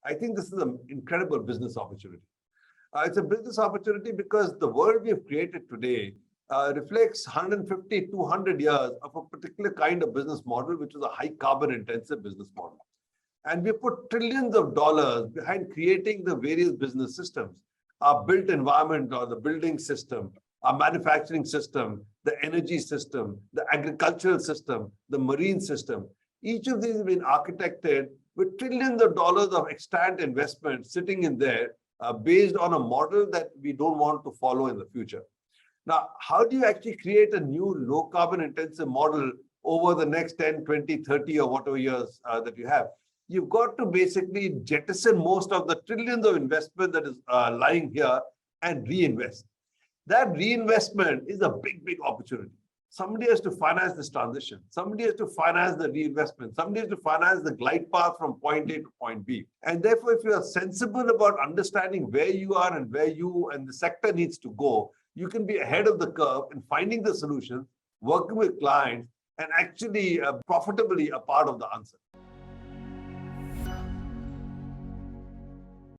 I think this is an incredible business opportunity. It's a business opportunity because the world we have created today reflects 150, 200 years of a particular kind of business model, which is a high carbon intensive business model. And we put trillions of dollars behind creating the various business systems, our built environment or the building system, our manufacturing system, the energy system, the agricultural system, the marine system. Each of these have been architected with trillions of dollars of extant investment sitting in there based on a model that we don't want to follow in the future. Now, how do you actually create a new low carbon intensive model over the next 10, 20, 30 or whatever years that you have? You've got to basically jettison most of the trillions of investment that is lying here and reinvest. That reinvestment is a big, big opportunity. Somebody has to finance this transition. Somebody has to finance the reinvestment. Somebody has to finance the glide path from point A to point B. And therefore, if you are sensible about understanding where you are and where you and the sector needs to go, you can be ahead of the curve in finding the solutions, working with clients, and actually profitably a part of the answer.